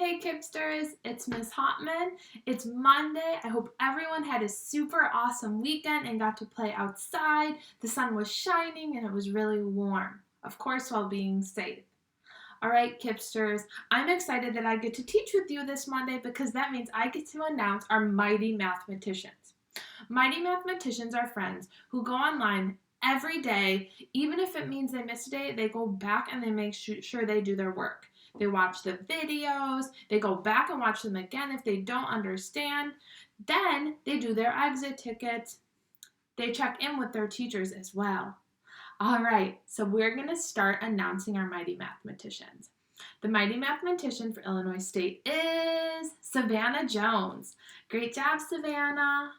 Hey Kipsters, it's Miss Hotman. It's Monday. I hope everyone had a super awesome weekend and got to play outside. The sun was shining and it was really warm. Of course, while being safe. All right, Kipsters, I'm excited that I get to teach with you this Monday because that means I get to announce our Mighty Mathematicians. Mighty Mathematicians are friends who go online every day. Even if it means they miss a day, they go back and they make sure they do their work. They watch the videos, they go back and watch them again if they don't understand. Then they do their exit tickets. They check in with their teachers as well. All right, so we're going to start announcing our Mighty Mathematicians. The Mighty Mathematician for Illinois State is Savannah Jones. Great job, Savannah.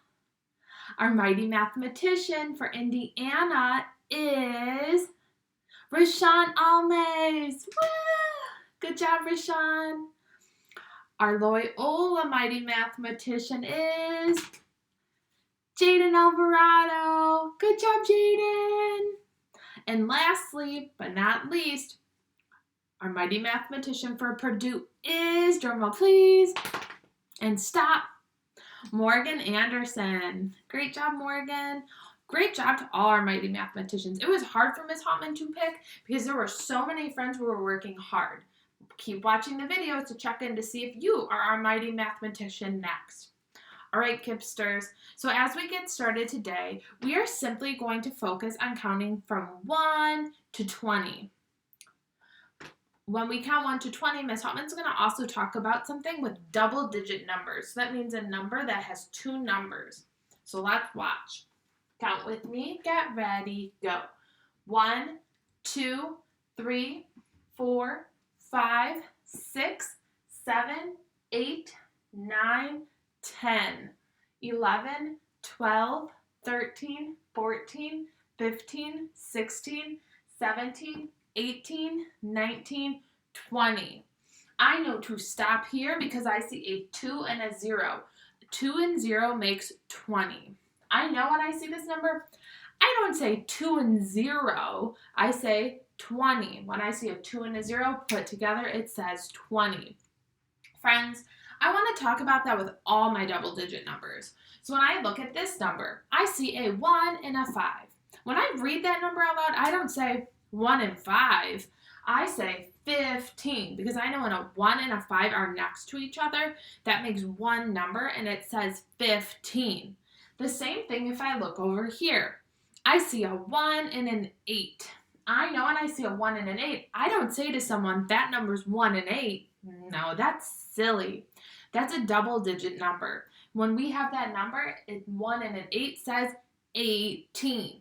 Our Mighty Mathematician for Indiana is Rashawn Almays. Woo! Good job, Rashawn. Our Loyola Mighty Mathematician is Jaden Alvarado. Good job, Jaden. And lastly, but not least, our Mighty Mathematician for Purdue is, drumroll please, and stop, Morgan Anderson. Great job, Morgan. Great job to all our Mighty Mathematicians. It was hard for Ms. Hotman to pick because there were so many friends who were working hard. Keep watching the videos to check in to see if you are our Mighty Mathematician next. All right, Kipsters. So as we get started today, we are simply going to focus on counting from 1 to 20. When we count 1 to 20, Ms. Hotman's going to also talk about something with double-digit numbers. So that means a number that has two numbers. So let's watch. Count with me. Get ready. Go. 1, 2, 3, 4, 5, 6, 7, 8, 9, 10, 11, 12, 13, 14, 15, 16, 17, 18, 19, 20. I know to stop here because I see a 2 and a 0. 2 and 0 makes 20. I know when I see this number, I don't say 2 and 0. I say 20. When I see a 2 and a 0 put together, it says 20. Friends, I want to talk about that with all my double-digit numbers. So when I look at this number, I see a 1 and a 5. When I read that number out loud, I don't say 1 and 5. I say 15 because I know when a 1 and a 5 are next to each other, that makes one number and it says 15. The same thing if I look over here. I see a 1 and an 8. I know when I see a 1 and an 8, I don't say to someone, that number's 1 and 8. No, that's silly. That's a double-digit number. When we have that number, 1 and an 8 says 18.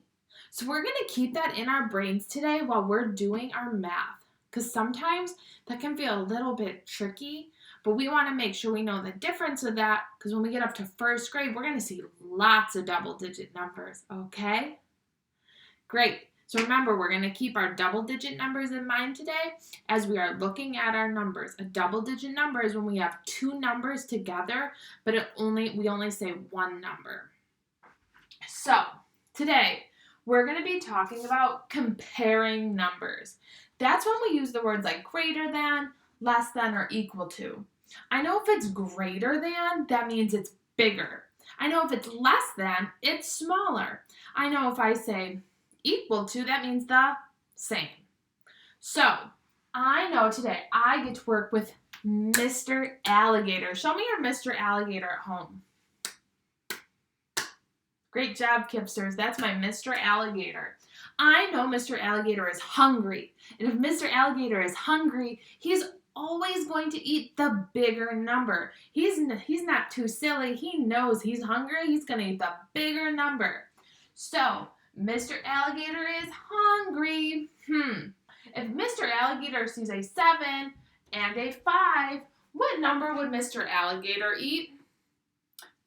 So we're going to keep that in our brains today while we're doing our math, because sometimes that can feel a little bit tricky, but we want to make sure we know the difference of that, because when we get up to first grade, we're going to see lots of double-digit numbers, okay? Great. So remember, we're going to keep our double-digit numbers in mind today as we are looking at our numbers. A double-digit number is when we have two numbers together, but we only say one number. So today, we're going to be talking about comparing numbers. That's when we use the words like greater than, less than, or equal to. I know if it's greater than, that means it's bigger. I know if it's less than, it's smaller. I know if I say equal to, that means the same. So, I know today I get to work with Mr. Alligator. Show me your Mr. Alligator at home. Great job, Kipsters. That's my Mr. Alligator. I know Mr. Alligator is hungry. And if Mr. Alligator is hungry, he's always going to eat the bigger number. He's not too silly. He knows he's hungry. He's going to eat the bigger number. So, Mr. Alligator is hungry. If Mr. Alligator sees a 7 and a 5, what number would Mr. Alligator eat?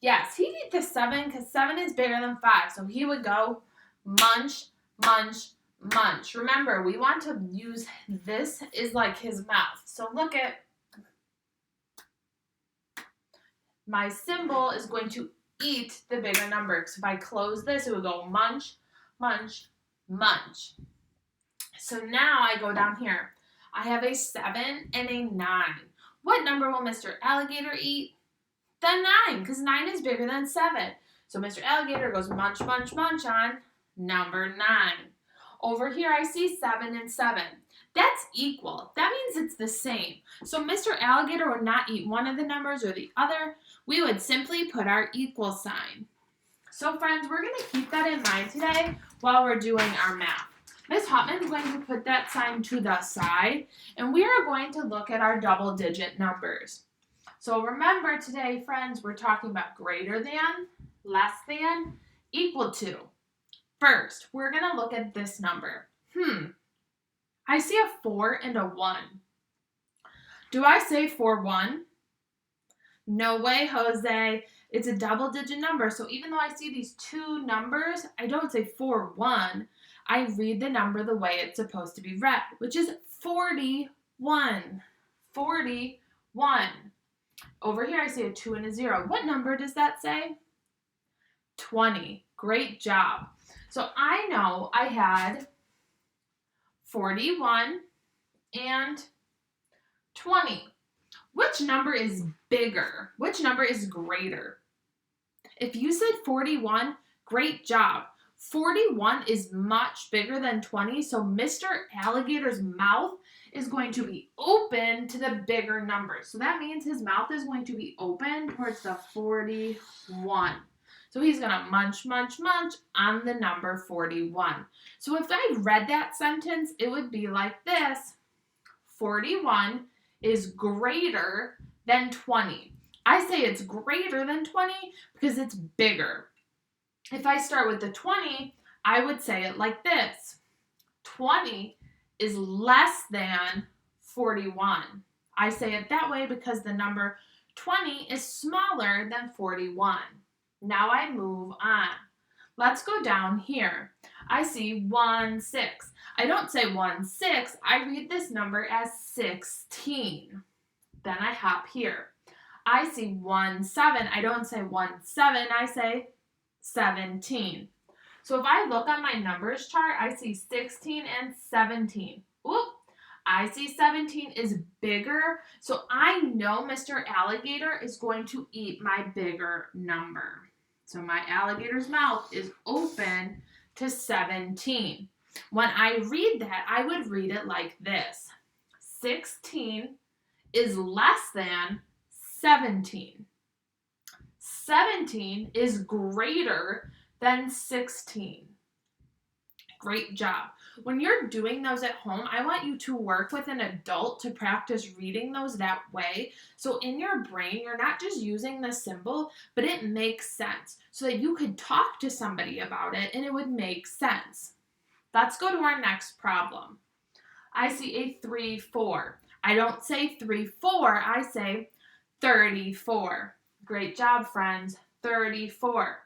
Yes, he'd eat the 7 because 7 is bigger than 5. So he would go munch, munch, munch. Remember, we want to use this is like his mouth. So look at my symbol is going to eat the bigger number. So if I close this, it would go munch, munch, munch. So now I go down here. I have a 7 and a 9. What number will Mr. Alligator eat? The 9, because 9 is bigger than 7. So Mr. Alligator goes munch, munch, munch on number 9. Over here, I see 7 and 7. That's equal. That means it's the same. So Mr. Alligator would not eat one of the numbers or the other. We would simply put our equal sign. So friends, we're going to keep that in mind today while we're doing our math. Ms. Hopman is going to put that sign to the side, and we are going to look at our double-digit numbers. So remember today, friends, we're talking about greater than, less than, equal to. First, we're going to look at this number. I see a 4 and a 1. Do I say 4-1? No way, Jose. It's a double-digit number, so even though I see these two numbers, I don't say 4-1. I read the number the way it's supposed to be read, which is 41. 41. Over here, I see a 2 and a 0. What number does that say? 20. Great job. So I know I had 41 and 20. Which number is bigger? Which number is greater? If you said 41, great job. 41 is much bigger than 20, so Mr. Alligator's mouth is going to be open to the bigger number. So that means his mouth is going to be open towards the 41. So he's going to munch, munch, munch on the number 41. So if I read that sentence, it would be like this. 41 is greater than 20. I say it's greater than 20 because it's bigger. If I start with the 20, I would say it like this. 20 is less than 41. I say it that way because the number 20 is smaller than 41. Now I move on. Let's go down here. I see 16. I don't say 16. I read this number as 16. Then I hop here. I see 17. I don't say 17. I say 17. So if I look on my numbers chart, I see 16 and 17. Oop, I see 17 is bigger, so I know Mr. Alligator is going to eat my bigger number. So my alligator's mouth is open to 17. When I read that, I would read it like this. 16 is less than 17. 17 is greater than 16. Great job. When you're doing those at home, I want you to work with an adult to practice reading those that way. So in your brain, you're not just using the symbol, but it makes sense so that you could talk to somebody about it and it would make sense. Let's go to our next problem. I see a 3-4. I don't say 3-4, I say 34. Great job, friends. 34.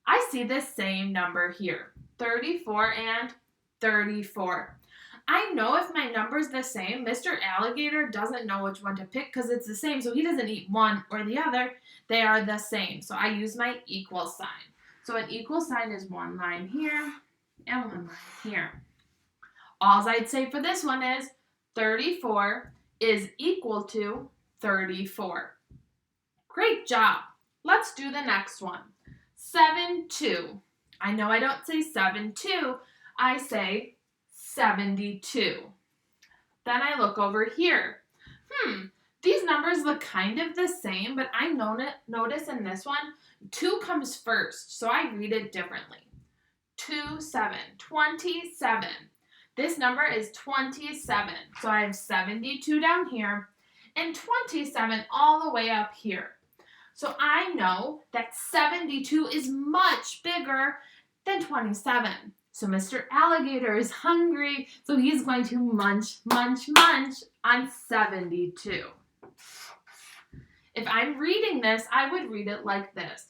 I see the same number here. 34 and 34. I know if my number's the same, Mr. Alligator doesn't know which one to pick because it's the same, so he doesn't eat one or the other. They are the same, so I use my equal sign. So an equal sign is one line here and one line here. All I'd say for this one is 34 is equal to 34. Great job. Let's do the next one. 7-2. I know I don't say 7-2. I say 72. Then I look over here. These numbers look kind of the same, but I notice in this one, 2 comes first, so I read it differently. 27. This number is 27, so I have 72 down here and 27 all the way up here. So I know that 72 is much bigger than 27. So Mr. Alligator is hungry, so he's going to munch, munch, munch on 72. If I'm reading this, I would read it like this.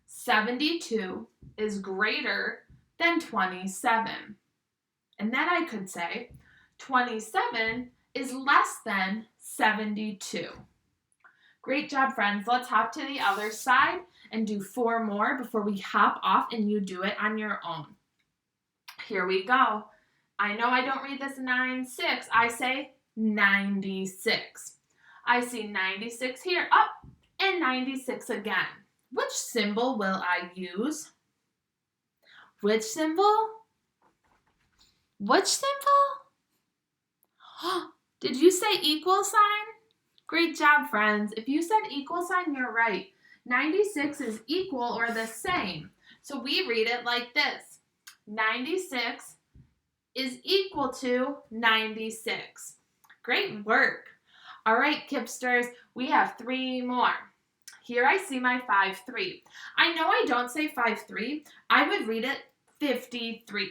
72 is greater than 27. And then I could say 27 is less than 72. Great job, friends. Let's hop to the other side and do 4 more before we hop off and you do it on your own. Here we go. I know I don't read this 9-6. I say 96. I see 96 here, up, and 96 again. Which symbol will I use? Which symbol? Which symbol? Did you say equal sign? Great job, friends. If you said equal sign, you're right. 96 is equal or the same. So we read it like this. 96 is equal to 96. Great work. All right, Kipsters, we have 3 more. Here I see my 5-3. I know I don't say 5-3. I would read it 53.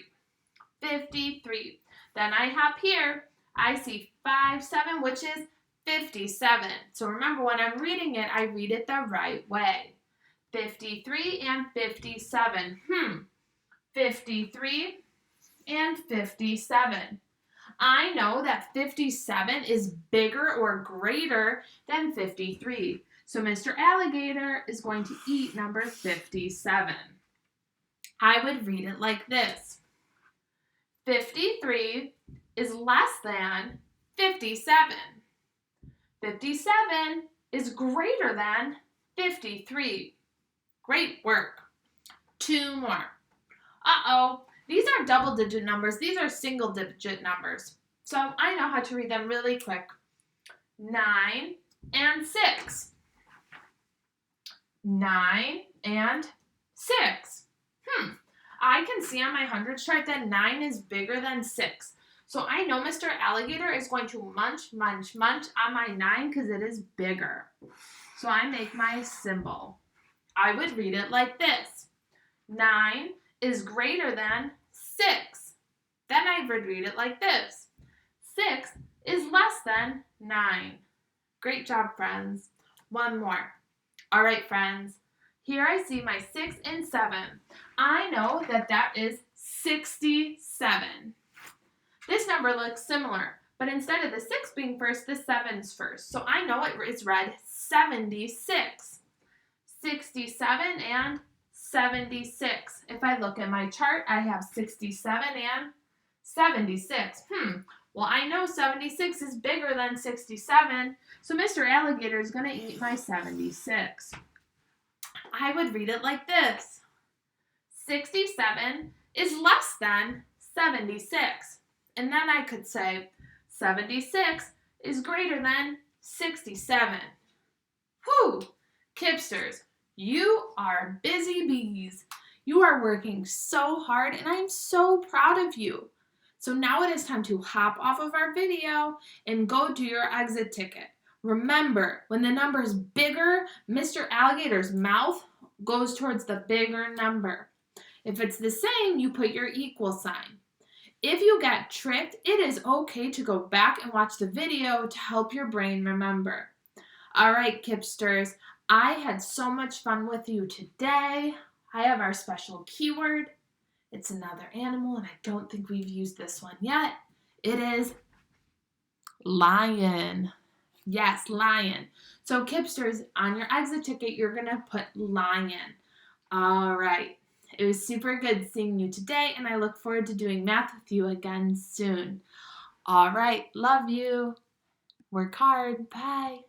53. Then I have here, I see 5-7, which is 57. So remember, when I'm reading it, I read it the right way. 53 and 57. 53 and 57. I know that 57 is bigger or greater than 53. So Mr. Alligator is going to eat number 57. I would read it like this. 53 is less than 57. 57 is greater than 53. Great work. 2 more. These aren't double-digit numbers. These are single-digit numbers. So I know how to read them really quick. 9 and 6. 9 and 6. I can see on my hundreds chart that 9 is bigger than 6. So I know Mr. Alligator is going to munch, munch, munch on my 9 because it is bigger. So I make my symbol. I would read it like this. 9 is greater than 6. Then I would read it like this. 6 is less than 9. Great job, friends. 1 more. All right, friends. Here I see my 6 and 7. I know that that is 67. This number looks similar, but instead of the 6 being first, the 7's first. So I know it is read 76. 67 and 76. If I look at my chart, I have 67 and 76. Well, I know 76 is bigger than 67, so Mr. Alligator is going to eat my 76. I would read it like this. 67 is less than 76. And then I could say 76 is greater than 67. Whew! Kipsters, you are busy bees. You are working so hard, and I am so proud of you. So now it is time to hop off of our video and go do your exit ticket. Remember, when the number is bigger, Mr. Alligator's mouth goes towards the bigger number. If it's the same, you put your equal sign. If you get tricked, it is okay to go back and watch the video to help your brain remember. All right, Kipsters, I had so much fun with you today. I have our special keyword. It's another animal, and I don't think we've used this one yet. It is lion. Yes, lion. So, Kipsters, on your exit ticket, you're going to put lion. All right. It was super good seeing you today, and I look forward to doing math with you again soon. All right. Love you. Work hard. Bye.